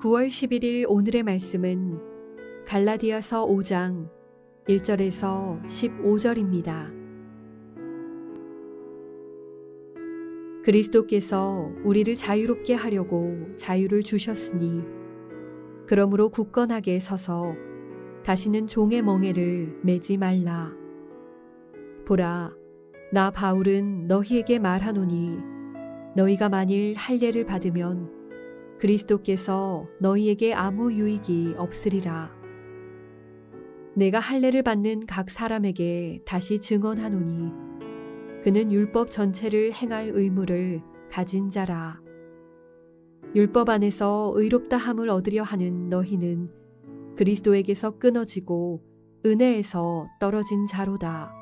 9월 11일 오늘의 말씀은 갈라디아서 5장 1절에서 15절입니다. 그리스도께서 우리를 자유롭게 하려고 자유를 주셨으니 그러므로 굳건하게 서서 다시는 종의 멍에를 매지 말라. 보라, 나 바울은 너희에게 말하노니 너희가 만일 할례를 받으면 그리스도께서 너희에게 아무 유익이 없으리라. 내가 할례를 받는 각 사람에게 다시 증언하노니 그는 율법 전체를 행할 의무를 가진 자라. 율법 안에서 의롭다 함을 얻으려 하는 너희는 그리스도에게서 끊어지고 은혜에서 떨어진 자로다.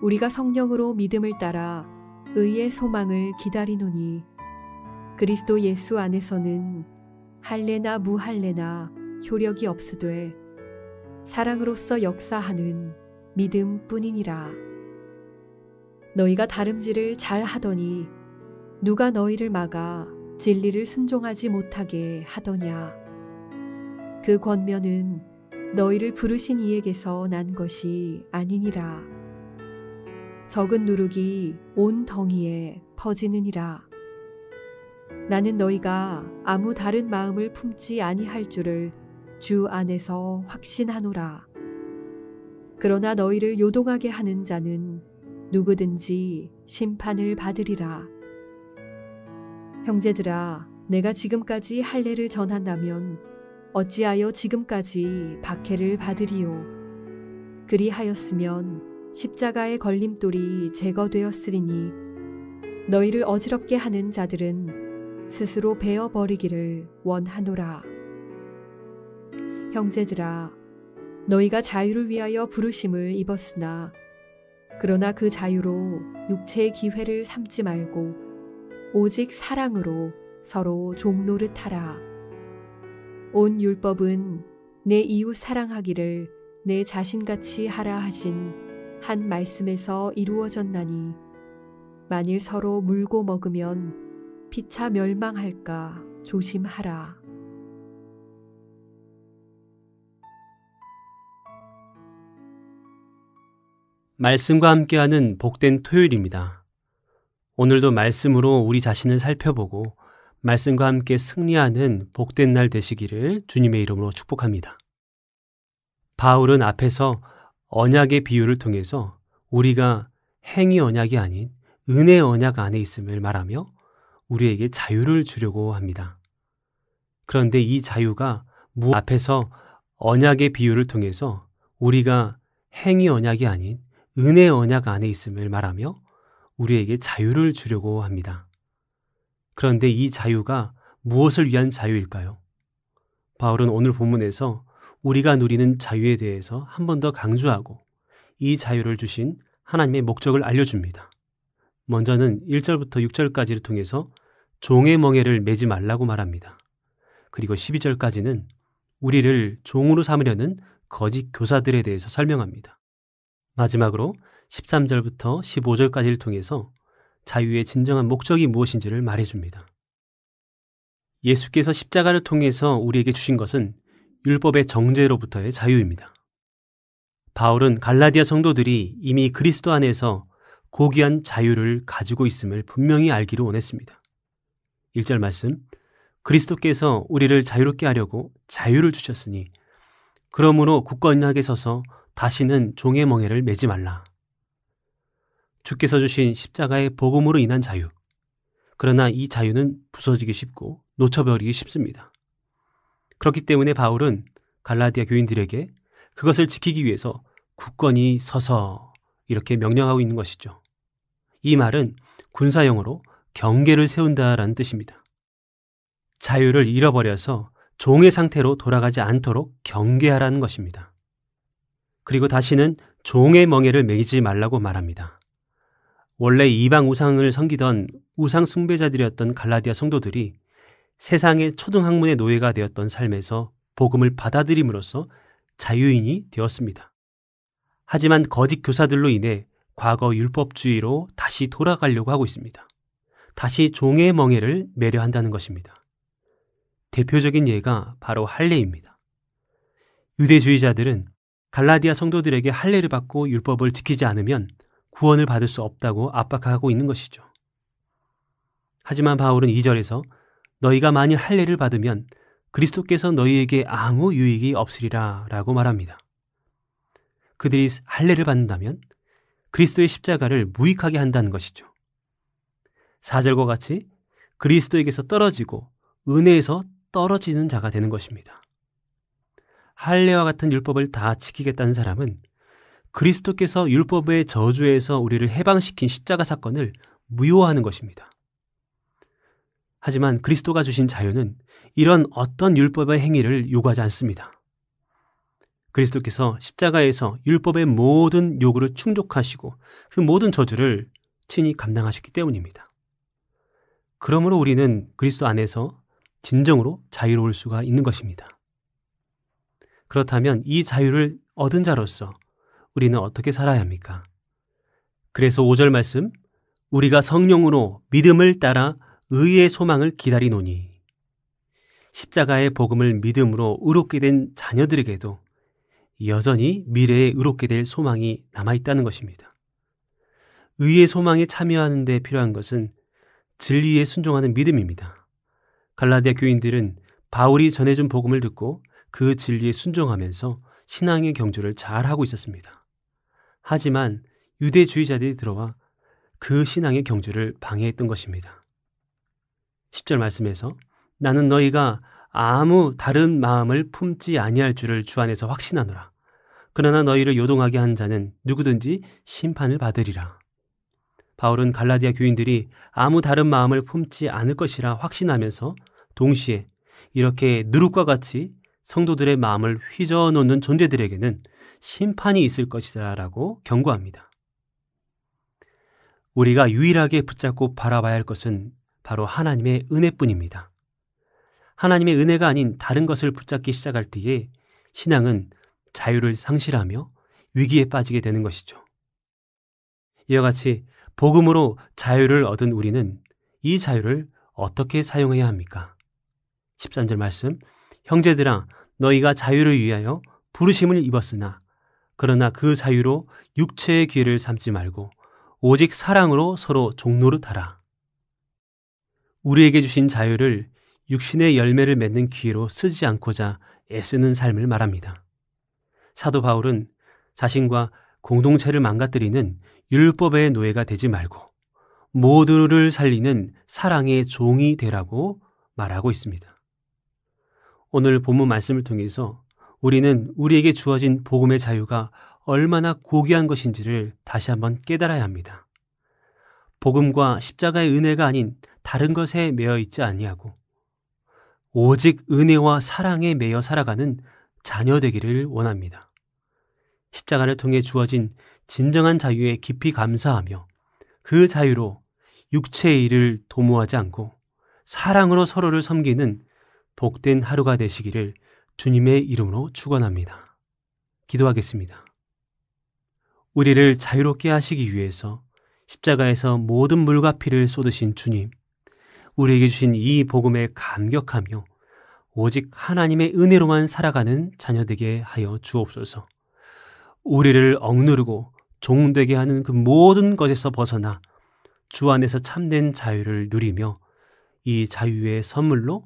우리가 성령으로 믿음을 따라 의의 소망을 기다리노니 그리스도 예수 안에서는 할례나 무할례나 효력이 없으되 사랑으로서 역사하는 믿음뿐이니라. 너희가 다름질을 잘 하더니 누가 너희를 막아 진리를 순종하지 못하게 하더냐. 그 권면은 너희를 부르신 이에게서 난 것이 아니니라. 적은 누룩이 온 덩이에 퍼지느니라. 나는 너희가 아무 다른 마음을 품지 아니할 줄을 주 안에서 확신하노라. 그러나 너희를 요동하게 하는 자는 누구든지 심판을 받으리라. 형제들아, 내가 지금까지 할례를 전한다면 어찌하여 지금까지 박해를 받으리요. 그리하였으면 십자가의 걸림돌이 제거되었으리니 너희를 어지럽게 하는 자들은 스스로 베어버리기를 원하노라. 형제들아, 너희가 자유를 위하여 부르심을 입었으나 그러나 그 자유로 육체의 기회를 삼지 말고 오직 사랑으로 서로 종노릇하라. 온 율법은 내 이웃 사랑하기를 내 자신같이 하라 하신 한 말씀에서 이루어졌나니 만일 서로 물고 먹으면 피차 멸망할까 조심하라. 말씀과 함께하는 복된 토요일입니다. 오늘도 말씀으로 우리 자신을 살펴보고 말씀과 함께 승리하는 복된 날 되시기를 주님의 이름으로 축복합니다. 바울은 앞에서 언약의 비유를 통해서 우리가 행위 언약이 아닌 은혜 언약 안에 있음을 말하며 우리에게 자유를 주려고 합니다. 그런데 이 자유가 앞에서 언약의 비유를 통해서 우리가 행위 언약이 아닌 은혜 언약 안에 있음을 말하며 우리에게 자유를 주려고 합니다. 그런데 이 자유가 무엇을 위한 자유일까요? 바울은 오늘 본문에서 우리가 누리는 자유에 대해서 한 번 더 강조하고 이 자유를 주신 하나님의 목적을 알려줍니다. 먼저는 1절부터 6절까지를 통해서 종의 멍에를 매지 말라고 말합니다. 그리고 12절까지는 우리를 종으로 삼으려는 거짓 교사들에 대해서 설명합니다. 마지막으로 13절부터 15절까지를 통해서 자유의 진정한 목적이 무엇인지를 말해줍니다. 예수께서 십자가를 통해서 우리에게 주신 것은 율법의 정죄로부터의 자유입니다. 바울은 갈라디아 성도들이 이미 그리스도 안에서 고귀한 자유를 가지고 있음을 분명히 알기를 원했습니다. 1절 말씀, 그리스도께서 우리를 자유롭게 하려고 자유를 주셨으니 그러므로 굳건하게 서서 다시는 종의 멍에를 매지 말라. 주께서 주신 십자가의 복음으로 인한 자유. 그러나 이 자유는 부서지기 쉽고 놓쳐버리기 쉽습니다. 그렇기 때문에 바울은 갈라디아 교인들에게 그것을 지키기 위해서 굳건히 서서 이렇게 명령하고 있는 것이죠. 이 말은 군사용어로 경계를 세운다라는 뜻입니다. 자유를 잃어버려서 종의 상태로 돌아가지 않도록 경계하라는 것입니다. 그리고 다시는 종의 멍에를 매지 말라고 말합니다. 원래 이방 우상을 섬기던 우상 숭배자들이었던 갈라디아 성도들이 세상의 초등학문의 노예가 되었던 삶에서 복음을 받아들임으로써 자유인이 되었습니다. 하지만 거짓 교사들로 인해 과거 율법주의로 다시 돌아가려고 하고 있습니다. 다시 종의 멍에를 매려 한다는 것입니다. 대표적인 예가 바로 할례입니다. 유대주의자들은 갈라디아 성도들에게 할례를 받고 율법을 지키지 않으면 구원을 받을 수 없다고 압박하고 있는 것이죠. 하지만 바울은 2절에서 너희가 만일 할례를 받으면 그리스도께서 너희에게 아무 유익이 없으리라 라고 말합니다. 그들이 할례를 받는다면 그리스도의 십자가를 무익하게 한다는 것이죠. 4절과 같이 그리스도에게서 떨어지고 은혜에서 떨어지는 자가 되는 것입니다. 할례와 같은 율법을 다 지키겠다는 사람은 그리스도께서 율법의 저주에서 우리를 해방시킨 십자가 사건을 무효화하는 것입니다. 하지만 그리스도가 주신 자유는 이런 어떤 율법의 행위를 요구하지 않습니다. 그리스도께서 십자가에서 율법의 모든 요구를 충족하시고 그 모든 저주를 친히 감당하셨기 때문입니다. 그러므로 우리는 그리스도 안에서 진정으로 자유로울 수가 있는 것입니다. 그렇다면 이 자유를 얻은 자로서 우리는 어떻게 살아야 합니까? 그래서 5절 말씀, 우리가 성령으로 믿음을 따라 의의 소망을 기다리노니, 십자가의 복음을 믿음으로 의롭게 된 자녀들에게도 여전히 미래에 의롭게 될 소망이 남아있다는 것입니다. 의의 소망에 참여하는 데 필요한 것은 진리에 순종하는 믿음입니다. 갈라디아 교인들은 바울이 전해준 복음을 듣고 그 진리에 순종하면서 신앙의 경주를 잘하고 있었습니다. 하지만 유대주의자들이 들어와 그 신앙의 경주를 방해했던 것입니다. 10절 말씀에서 나는 너희가 아무 다른 마음을 품지 아니할 줄을 주 안에서 확신하노라. 그러나 너희를 요동하게 한 자는 누구든지 심판을 받으리라. 바울은 갈라디아 교인들이 아무 다른 마음을 품지 않을 것이라 확신하면서 동시에 이렇게 누룩과 같이 성도들의 마음을 휘저어놓는 존재들에게는 심판이 있을 것이다 라고 경고합니다. 우리가 유일하게 붙잡고 바라봐야 할 것은 바로 하나님의 은혜뿐입니다. 하나님의 은혜가 아닌 다른 것을 붙잡기 시작할 때에 신앙은 자유를 상실하며 위기에 빠지게 되는 것이죠. 이와 같이 복음으로 자유를 얻은 우리는 이 자유를 어떻게 사용해야 합니까? 13절 말씀, 형제들아 너희가 자유를 위하여 부르심을 입었으나 그러나 그 자유로 육체의 기회를 삼지 말고 오직 사랑으로 서로 종노릇하라. 우리에게 주신 자유를 육신의 열매를 맺는 기회로 쓰지 않고자 애쓰는 삶을 말합니다. 사도 바울은 자신과 공동체를 망가뜨리는 율법의 노예가 되지 말고 모두를 살리는 사랑의 종이 되라고 말하고 있습니다. 오늘 본문 말씀을 통해서 우리는 우리에게 주어진 복음의 자유가 얼마나 고귀한 것인지를 다시 한번 깨달아야 합니다. 복음과 십자가의 은혜가 아닌 다른 것에 매여 있지 아니하고 오직 은혜와 사랑에 매여 살아가는 자녀 되기를 원합니다. 십자가를 통해 주어진 진정한 자유에 깊이 감사하며 그 자유로 육체의 일을 도모하지 않고 사랑으로 서로를 섬기는 복된 하루가 되시기를 주님의 이름으로 축원합니다. 기도하겠습니다. 우리를 자유롭게 하시기 위해서 십자가에서 모든 물과 피를 쏟으신 주님, 우리에게 주신 이 복음에 감격하며 오직 하나님의 은혜로만 살아가는 자녀되게 하여 주옵소서. 우리를 억누르고 종되게 하는 그 모든 것에서 벗어나 주 안에서 참된 자유를 누리며 이 자유의 선물로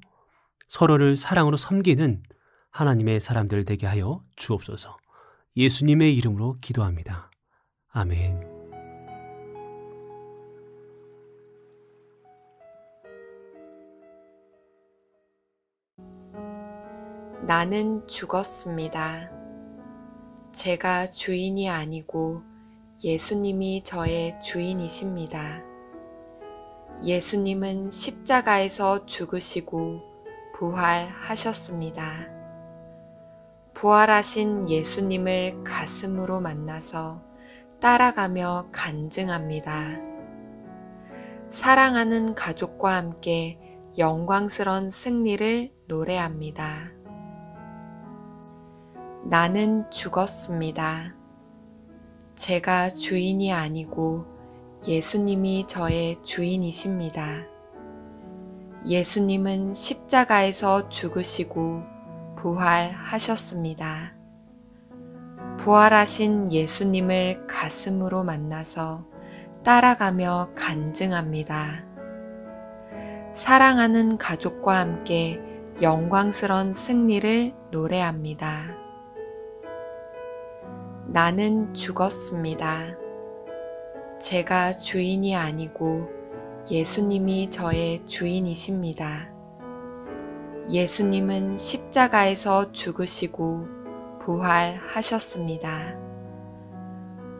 서로를 사랑으로 섬기는 하나님의 사람들 되게 하여 주옵소서. 예수님의 이름으로 기도합니다. 아멘. 나는 죽었습니다. 제가 주인이 아니고 예수님이 저의 주인이십니다. 예수님은 십자가에서 죽으시고 부활하셨습니다. 부활하신 예수님을 가슴으로 만나서 따라가며 간증합니다. 사랑하는 가족과 함께 영광스러운 승리를 노래합니다. 나는 죽었습니다. 제가 주인이 아니고 예수님이 저의 주인이십니다. 예수님은 십자가에서 죽으시고 부활하셨습니다. 부활하신 예수님을 가슴으로 만나서 따라가며 간증합니다. 사랑하는 가족과 함께 영광스런 승리를 노래합니다. 나는 죽었습니다. 제가 주인이 아니고 예수님이 저의 주인이십니다. 예수님은 십자가에서 죽으시고 부활하셨습니다.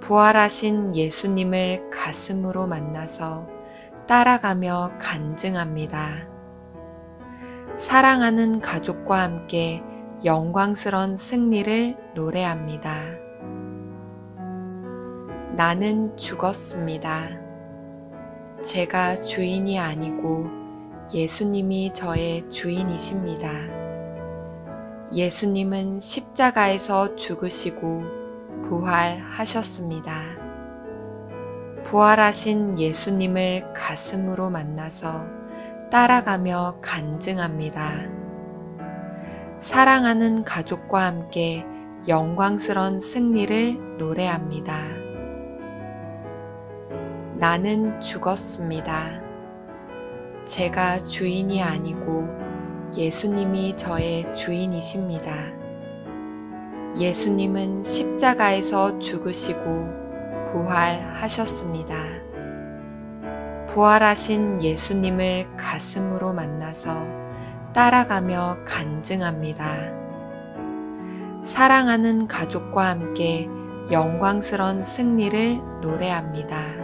부활하신 예수님을 가슴으로 만나서 따라가며 간증합니다. 사랑하는 가족과 함께 영광스런 승리를 노래합니다. 나는 죽었습니다. 제가 주인이 아니고 예수님이 저의 주인이십니다. 예수님은 십자가에서 죽으시고 부활하셨습니다. 부활하신 예수님을 가슴으로 만나서 따라가며 간증합니다. 사랑하는 가족과 함께 영광스런 승리를 노래합니다. 나는 죽었습니다. 제가 주인이 아니고 예수님이 저의 주인이십니다. 예수님은 십자가에서 죽으시고 부활하셨습니다. 부활하신 예수님을 가슴으로 만나서 따라가며 간증합니다. 사랑하는 가족과 함께 영광스런 승리를 노래합니다.